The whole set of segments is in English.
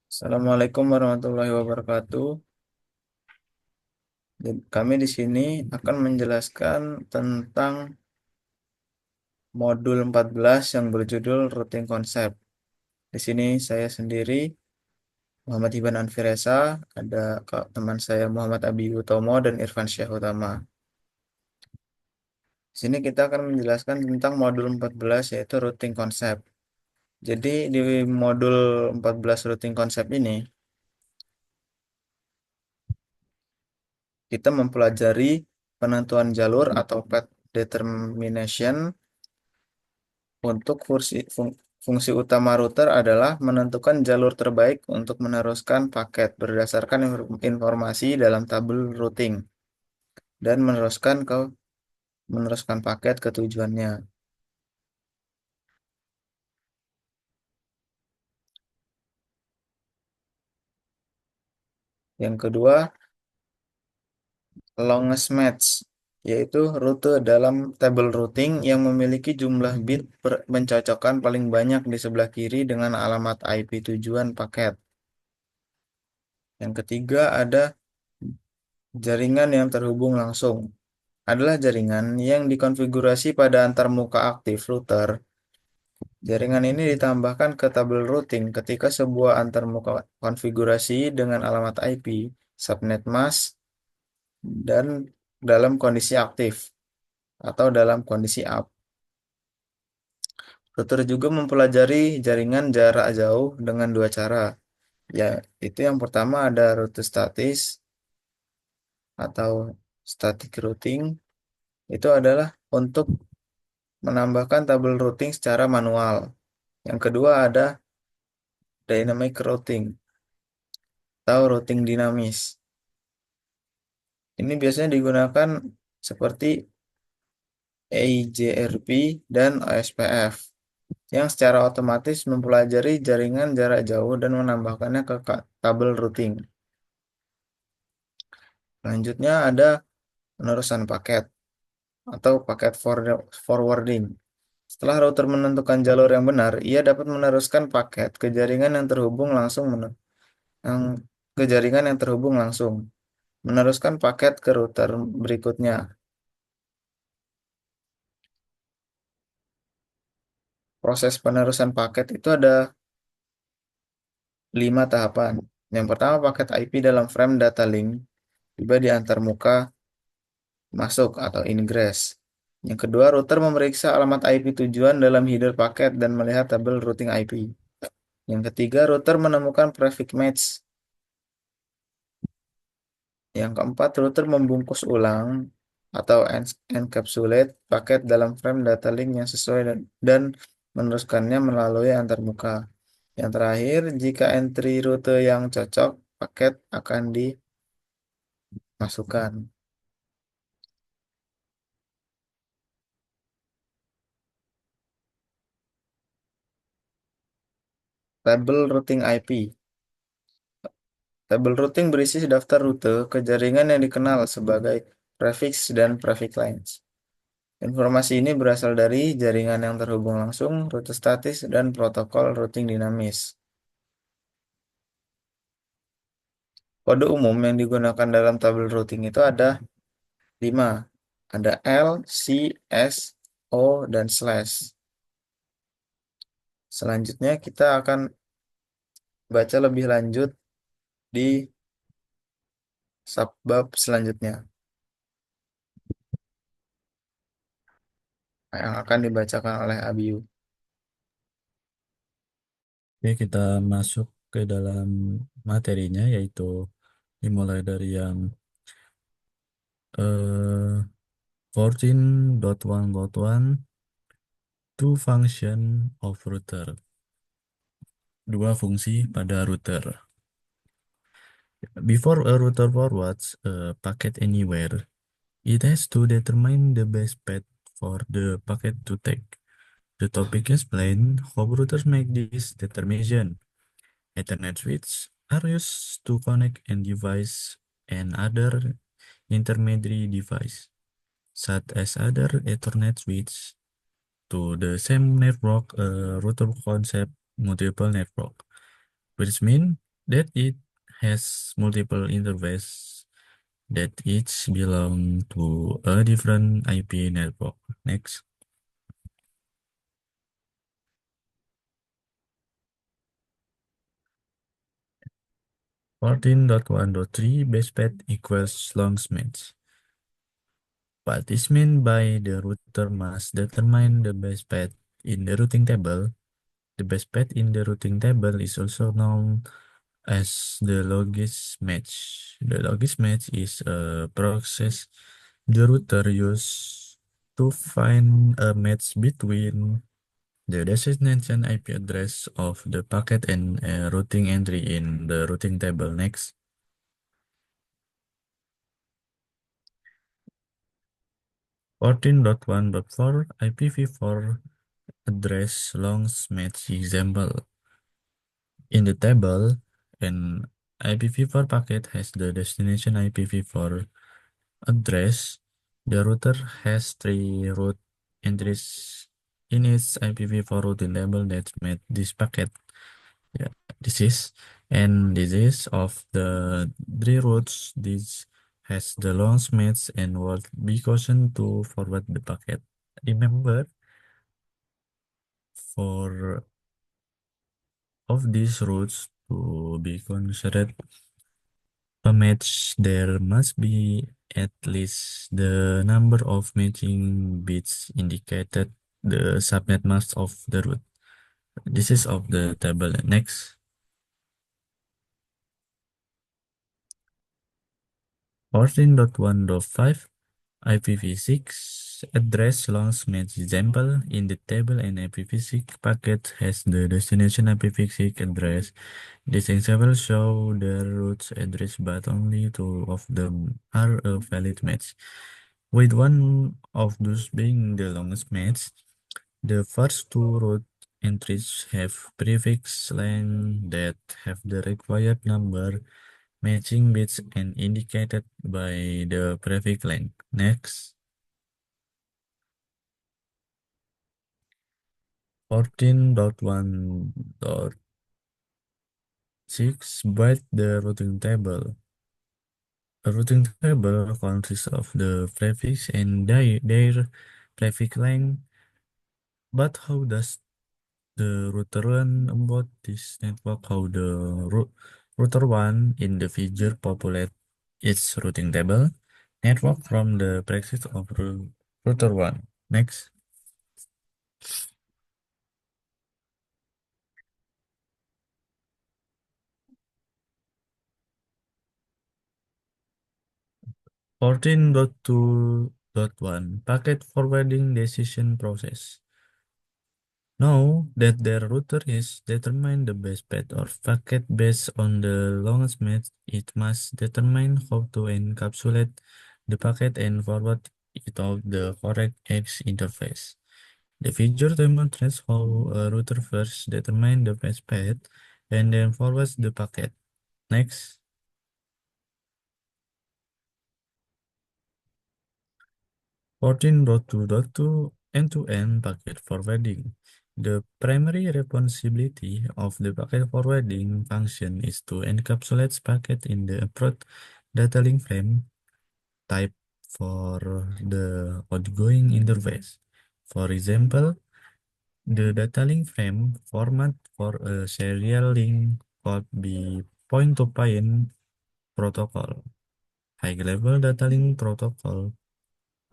Assalamualaikum warahmatullahi wabarakatuh. Kami di sini akan menjelaskan tentang modul 14 yang berjudul Routing Concept. Di sini saya sendiri, Muhammad Iban Anfiresa, ada teman saya Muhammad Abi Utomo dan Irfan Syah Utama. Di sini kita akan menjelaskan tentang modul 14 yaitu Routing Concept. Jadi di modul 14 Routing Concept ini, kita mempelajari penentuan jalur atau path determination. Untuk fungsi utama router adalah menentukan jalur terbaik untuk meneruskan paket berdasarkan informasi dalam tabel routing dan meneruskan paket ke tujuannya. Yang kedua, longest match, yaitu rute dalam tabel routing yang memiliki jumlah bit penccocokan paling banyak di sebelah kiri dengan alamat IP tujuan paket. Yang ketiga ada jaringan yang terhubung langsung. Adalah jaringan yang dikonfigurasi pada antarmuka aktif router. Jaringan ini ditambahkan ke tabel routing ketika sebuah antarmuka konfigurasi dengan alamat IP, subnet mask, dan dalam kondisi aktif atau dalam kondisi up. Router juga mempelajari jaringan jarak jauh dengan dua cara. Ya, itu yang pertama ada rute statis atau static routing. Itu adalah untuk menambahkan tabel routing secara manual. Yang kedua ada dynamic routing atau routing dinamis. Ini biasanya digunakan seperti EIGRP dan OSPF yang secara otomatis mempelajari jaringan jarak jauh dan menambahkannya ke tabel routing. Selanjutnya ada penerusan paket atau paket forwarding. Setelah router menentukan jalur yang benar, ia dapat meneruskan paket ke jaringan yang terhubung langsung yang ke jaringan yang terhubung langsung. Meneruskan paket ke router berikutnya. Proses penerusan paket itu ada 5 tahapan. Yang pertama, paket IP dalam frame data link tiba di antarmuka masuk atau ingress. Yang kedua, router memeriksa alamat IP tujuan dalam header paket dan melihat tabel routing IP. Yang ketiga, router menemukan prefix match. Yang keempat, router membungkus ulang atau encapsulate paket dalam frame data link yang sesuai dan meneruskannya melalui antarmuka. Yang terakhir, jika entry rute yang cocok, paket akan dimasukkan. Tabel routing IP. Tabel routing berisi daftar rute ke jaringan yang dikenal sebagai prefix dan prefix lines. Informasi ini berasal dari jaringan yang terhubung langsung, rute statis, dan protokol routing dinamis. Kode umum yang digunakan dalam tabel routing itu ada 5. Ada L, C, S, O, dan slash. Selanjutnya kita akan baca lebih lanjut di subbab selanjutnya yang akan dibacakan oleh Abiu. Oke, kita masuk ke dalam materinya, yaitu dimulai dari yang 14.1.1 two function of router, dua fungsi pada router. Before a router forwards a packet anywhere, it has to determine the best path for the packet to take. The topic explains how routers make this determination. Ethernet switches are used to connect end device and other intermediary device, such as other Ethernet switch, to the same network. A router concept multiple network, which means that it has multiple interfaces that each belong to a different IP network. Next, 14.1.3 base path equals long match. What is meant by the router must determine the base path in the routing table. The base path in the routing table is also known as the logis match. The logis match is a process the router use to find a match between the destination IP address of the packet and a routing entry in the routing table. Next, 14.1.4 IPv4 address long match example. In the table, an IPv4 packet has the destination IPv4 address. The router has three route entries in its IPv4 routing table that made this packet. Yeah, this is and this is of the three routes. This has the long match and will be chosen to forward the packet. Remember, for of these routes to be considered a match, there must be at least the number of matching bits indicated the subnet mask of the route. This is of the table. Next, 14.1.5 IPv6 address long match example. In the table, an IPv6 packet has the destination IPv6 address. This example show the routes address, but only two of them are a valid match, with one of those being the longest match. The first two route entries have prefix length that have the required number matching bits and indicated by the prefix length. Next, 14.1.6 byte the routing table. A routing table consists of the prefix and their prefix length. But how does the router learn about this network? How the router one in the figure populate its routing table network from the prefix of router one. Next, 14.2.1 packet forwarding decision process. Now that their router is determined the best path or packet based on the longest match, it must determine how to encapsulate the packet and forward it out the correct X interface. The figure demonstrates how a router first determines the best path and then forwards the packet. Next, 14.2.2 end-to-end packet forwarding. The primary responsibility of the packet forwarding function is to encapsulate packet in the approved data link frame type for the outgoing interface. For example, the data link frame format for a serial link could be point-to-point protocol, high-level data link protocol,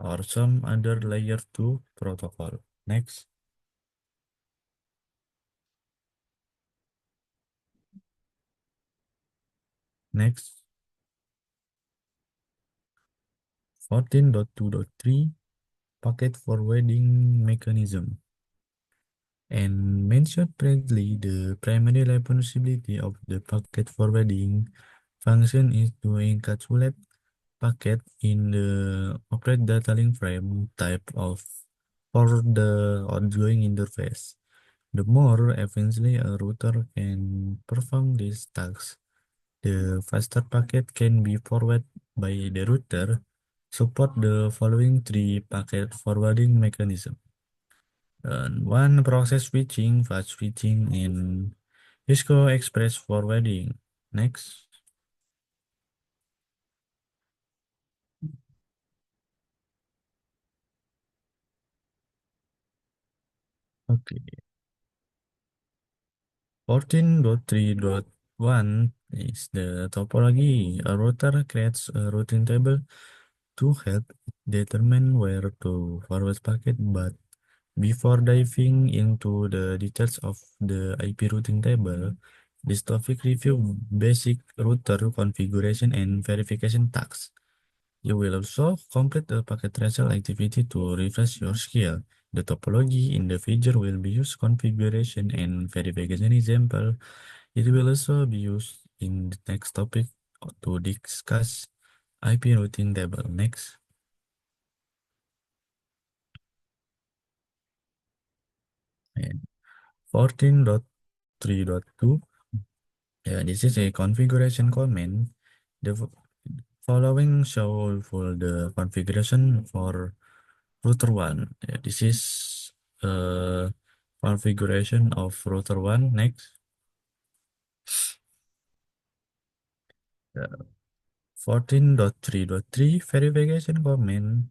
or some other layer 2 protocol. Next, next, 14.2.3 packet forwarding mechanism. And mentioned previously, the primary responsibility of the packet forwarding function is to encapsulate packet in the operate data link frame type of for the outgoing interface. The more efficiently a router can perform this task, the faster packet can be forwarded by the router. Support the following three packet forwarding mechanism. And one process switching, fast switching, and Cisco Express forwarding. Next. Okay. 14.3.1 is the topology. A router creates a routing table to help determine where to forward packet, but before diving into the details of the IP routing table, this topic review basic router configuration and verification tasks. You will also complete the packet tracer activity to refresh your skill. The topology in the feature will be used configuration and verification example. It will also be used in the next topic to discuss IP routing table. Next. And 14.3.2. Yeah, this is a configuration command. The following show for the configuration for router 1. Yeah, this is configuration of router 1. Next. 14.3.3 verification command.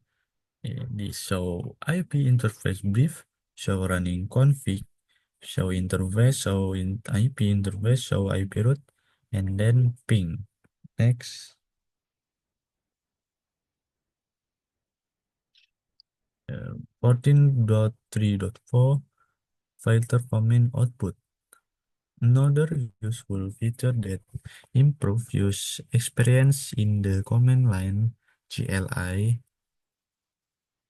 This show IP interface brief, show running config, show interface, show in IP interface, show IP route, and then ping. Next. 14.3.4 filter command output. Another useful feature that improve use experience in the command line CLI.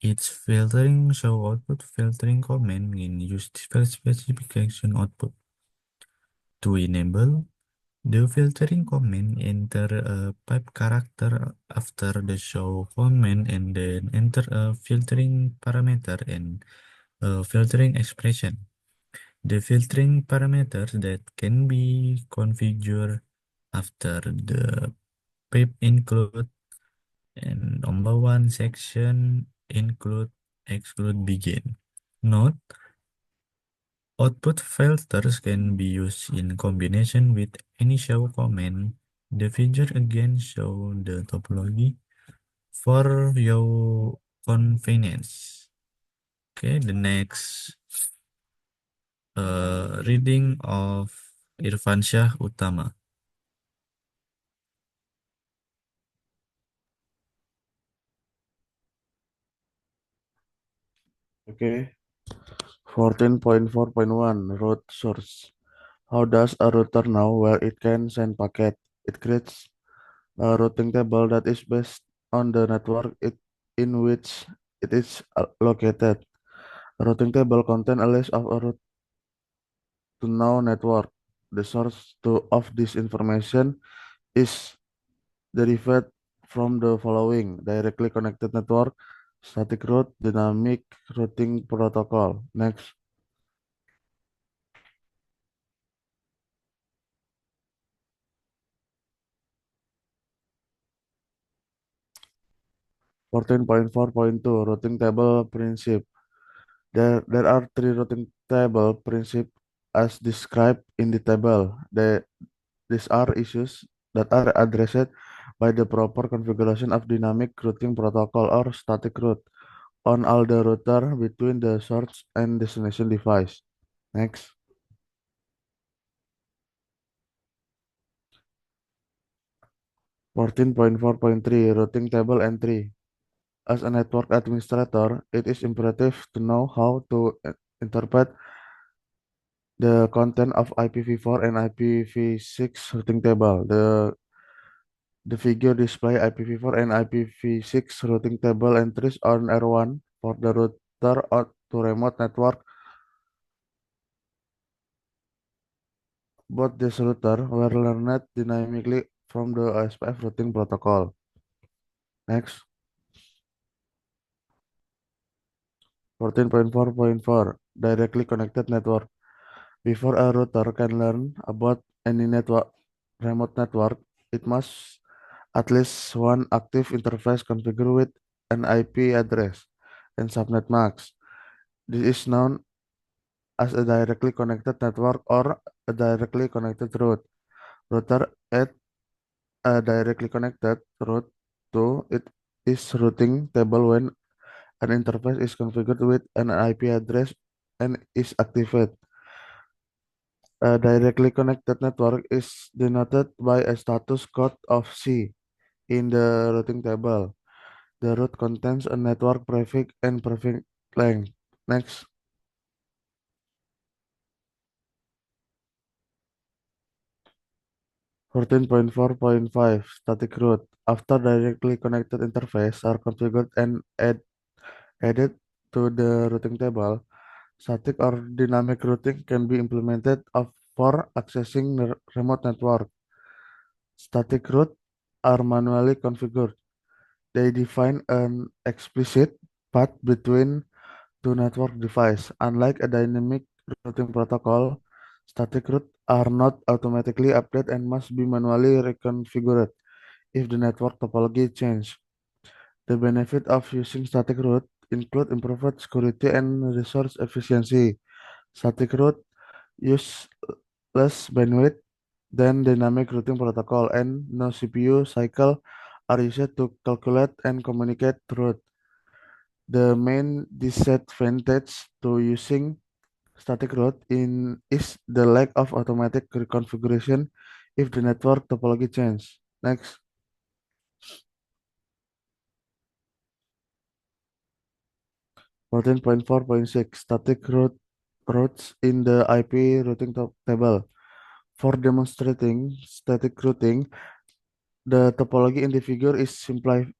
Its filtering show output filtering command in use specification output. To enable the filtering command, enter a pipe character after the show command and then enter a filtering parameter and a filtering expression. The filtering parameters that can be configured after the pipe include and number one section include exclude begin. Note, output filters can be used in combination with any show command. The feature again show the topology for your convenience. Okay, the next reading of Irfansyah Utama. Okay. 14.4.1 Route source. How does a router know where it can send packet? It creates a routing table that is based on the network in which it is located. A routing table contains a list of a route to know network. The source of this information is derived from the following: directly connected network, static route, dynamic routing protocol. Next. 14.4.2 Routing table principle. There are three routing table principles as described in the table. These are issues that are addressed by the proper configuration of dynamic routing protocol or static route on all the router between the source and destination device. Next. 14.4.3 Routing table entry. As a network administrator, it is imperative to know how to interpret the content of IPv4 and IPv6 routing table. The figure display IPv4 and IPv6 routing table entries on R1 for the router or to remote network. Both these router were learned dynamically from the OSPF routing protocol. Next, 14.4.4 directly connected network. Before a router can learn about any network remote network, it must at least one active interface configured with an IP address and subnet mask. This is known as a directly connected network or a directly connected route. Router add a directly connected route to it is routing table when an interface is configured with an IP address and is activated. A directly connected network is denoted by a status code of C in the routing table. The route contains a network prefix and prefix length. Next, 14.4.5 static route. After directly connected interface are configured and added to the routing table, static or dynamic routing can be implemented for accessing the remote network. Static routes are manually configured. They define an explicit path between two network devices. Unlike a dynamic routing protocol, static routes are not automatically updated and must be manually reconfigured if the network topology changes. The benefit of using static route include improved security and resource efficiency. Static route use less bandwidth than dynamic routing protocol and no CPU cycle are used to calculate and communicate route. The main disadvantage to using static route in is the lack of automatic reconfiguration if the network topology changes. Next, 14.4.6 static routes in the IP routing table. For demonstrating static routing, the topology in the figure is simplified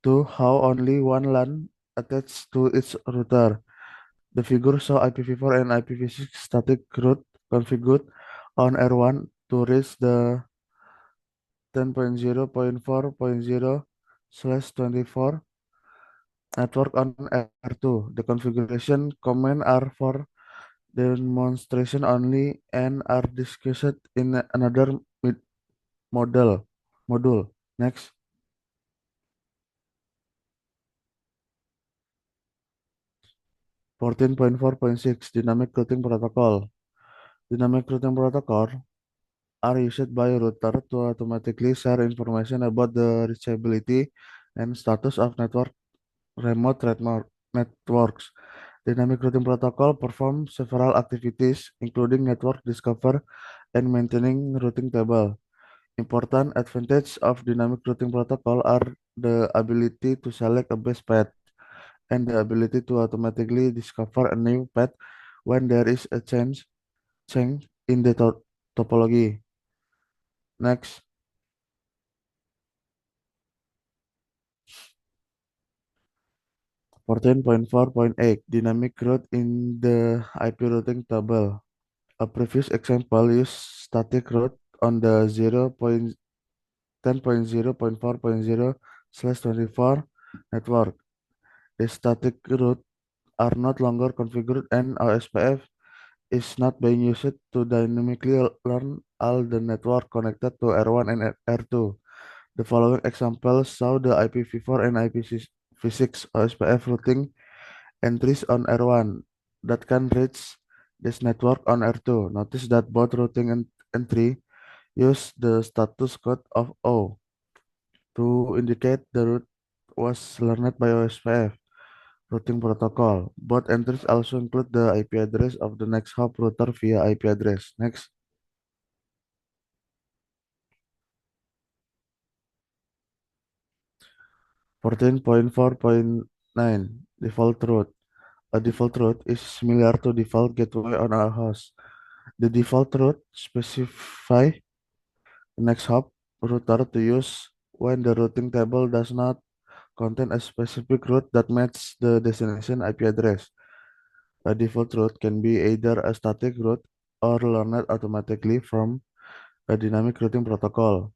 to how only one LAN attached to its router. The figure shows IPv4 and IPv6 static route configured on R1 to reach the 10.0.4.0/24 network on R2. The configuration commands are for demonstration only and are discussed in another model module. Next, 14.4.6 dynamic routing protocol. Dynamic routing protocol are used by router to automatically share information about the reachability and status of networks. Dynamic routing protocol performs several activities, including network discover and maintaining routing table. Important advantage of dynamic routing protocol are the ability to select a best path and the ability to automatically discover a new path when there is a change in the topology. Next, 14.4.8 dynamic route in the IP routing table. A previous example used static route on the 0.10.0.4.0/24 network. The static route are not longer configured and OSPF is not being used to dynamically learn all the network connected to R1 and R2. The following examples show the IPv4 and IPv6 OSPF routing entries on R1 that can reach this network on R2. Notice that both routing and entry use the status code of O to indicate the route was learned by OSPF routing protocol. Both entries also include the IP address of the next hop router via IP address. Next, 14.4.9 default route. A default route is similar to default gateway on a host. The default route specify the next hop router to use when the routing table does not contain a specific route that matches the destination IP address. A default route can be either a static route or learned automatically from a dynamic routing protocol.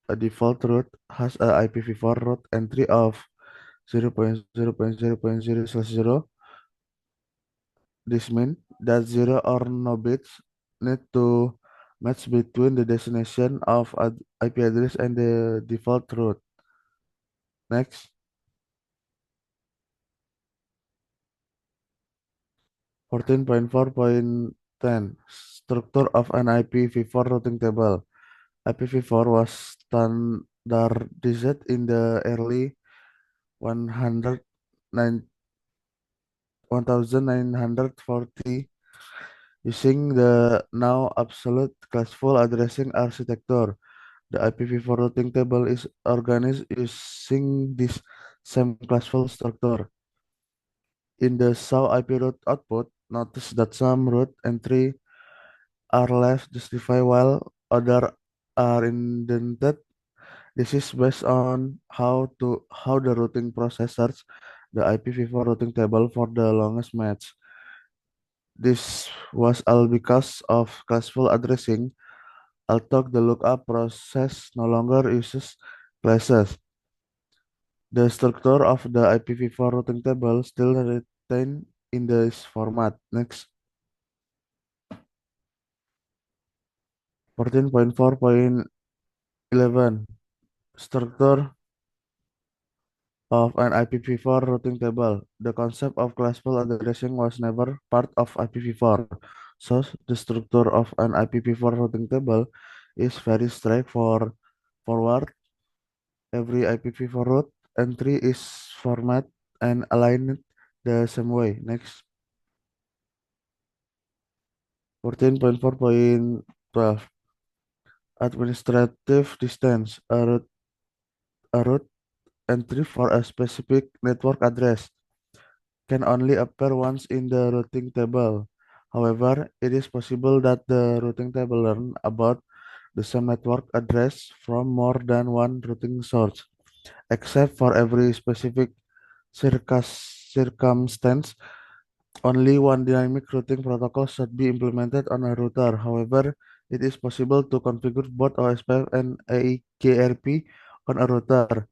A default route has a IPv4 route entry of 0.0.0.0/0. This means that zero or no bits need to match between the destination of IP address and the default route. Next, 14.4.10 Structure of an IPv4 routing table. IPv4 was standardized in the early 100 1940 using the now obsolete classful addressing architecture. The IPv4 routing table is organized using this same classful structure. In the show IP route output, notice that some route entry are left justified while other are indented. This is based on how the routing process search the IPv4 routing table for the longest match. This was all because of classful addressing, although the lookup process no longer uses classes. The structure of the IPv4 routing table still retained in this format. Next, 14.4.11 Structure of an IPv4 routing table. The concept of classful addressing was never part of IPv4. So the structure of an IPv4 routing table is very straightforward. Every IPv4 route entry is formatted and aligned the same way. Next, 14.4.12 Administrative distance. A route entry for a specific network address can only appear once in the routing table. However, it is possible that the routing table learn about the same network address from more than one routing source, except for every specific circumstance. Only one dynamic routing protocol should be implemented on a router. However, it is possible to configure both OSPF and AIGRP on a router,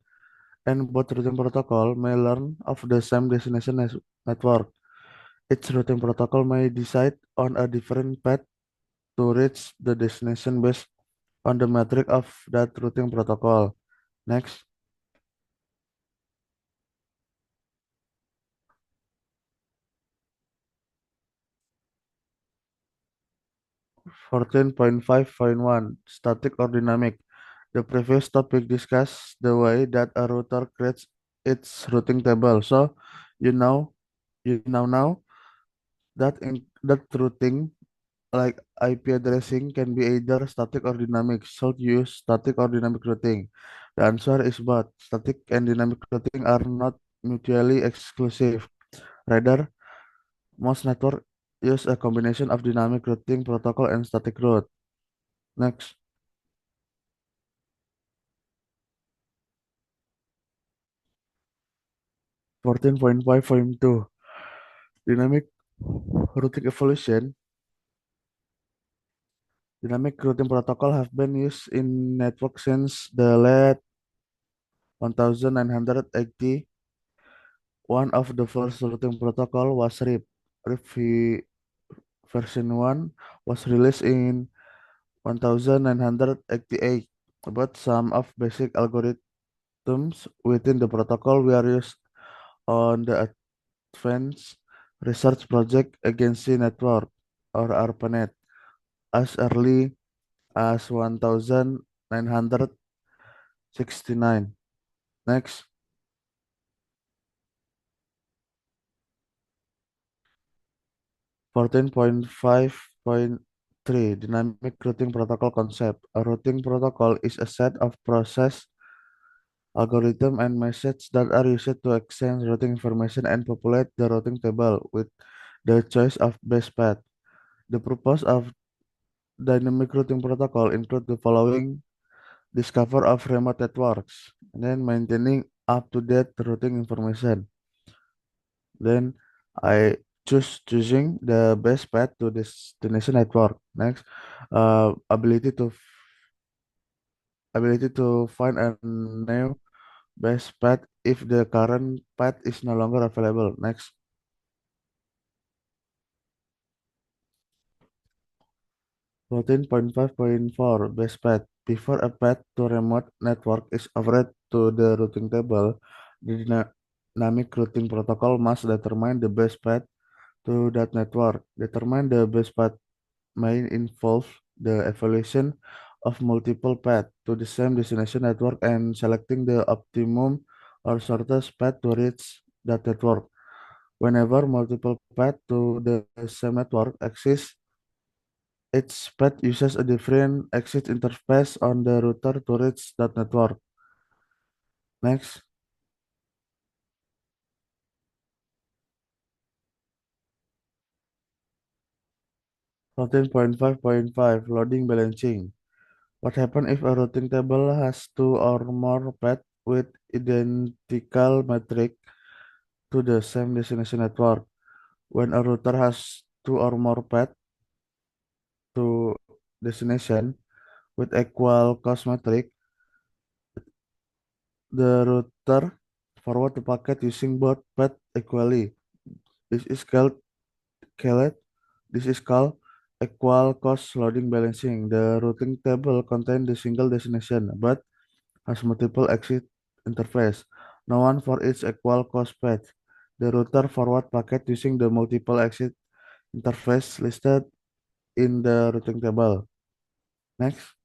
and both routing protocol may learn of the same destination network. Each routing protocol may decide on a different path to reach the destination based on the metric of that routing protocol. Next, 14.5.1 Static or dynamic. The previous topic discussed the way that a router creates its routing table. So you know you now know that routing like IP addressing can be either static or dynamic. Should you use static or dynamic routing? The answer is both. Static and dynamic routing are not mutually exclusive. Rather, most networks use a combination of dynamic routing protocol and static route. Next, 14.5.2 Dynamic routing evolution. Dynamic routing protocol have been used in network since the late 1980. One of the first routing protocol was RIP. RIP version 1 was released in 1988, but some of basic algorithms within the protocol were used on the Advanced Research Project Agency Network or ARPANET as early as 1969. Next, 14.5.3 Dynamic Routing Protocol Concept. A routing protocol is a set of process, algorithm, and messages that are used to exchange routing information and populate the routing table with the choice of best path. The purpose of dynamic routing protocol include the following: discover of remote networks, and then maintaining up-to-date routing information. Then I choosing the best path to destination network. Next, ability to find a new best path if the current path is no longer available. Next, 14.5.4 best path. Before a path to remote network is offered to the routing table, the dynamic routing protocol must determine the best path to that network. Determine the best path may involve the evaluation of multiple paths to the same destination network and selecting the optimum or shortest path to reach that network. Whenever multiple paths to the same network exist, each path uses a different exit interface on the router to reach that network. Next, 14.5.5 Loading balancing. What happens if a routing table has two or more paths with identical metric to the same destination network? When a router has two or more paths to destination with equal cost metric, the router forward the packet using both paths equally. This is called this is called equal cost loading balancing. The routing table contains the single destination but has multiple exit interface, no one for each equal cost path. The router forward packet using the multiple exit interface listed in the routing table. Next,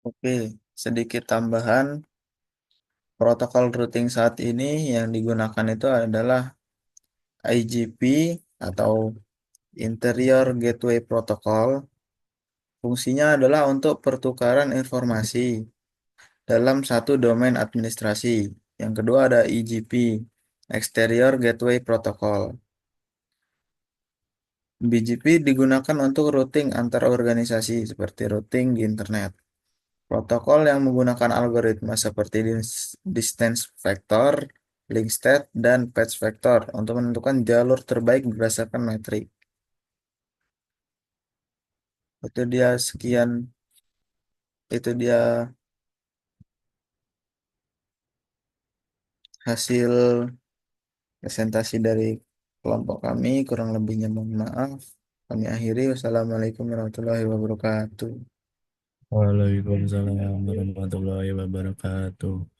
Oke, sedikit tambahan. Protokol routing saat ini yang digunakan itu adalah IGP atau Interior Gateway Protocol. Fungsinya adalah untuk pertukaran informasi dalam satu domain administrasi. Yang kedua ada EGP, Exterior Gateway Protocol. BGP digunakan untuk routing antar organisasi seperti routing di internet. Protokol yang menggunakan algoritma seperti distance vector, link state, dan patch vector untuk menentukan jalur terbaik berdasarkan metrik. Itu dia sekian, itu dia hasil presentasi dari kelompok kami. Kurang lebihnya mohon maaf. Kami akhiri. Wassalamualaikum warahmatullahi wabarakatuh. Waalaikumsalam warahmatullahi wabarakatuh.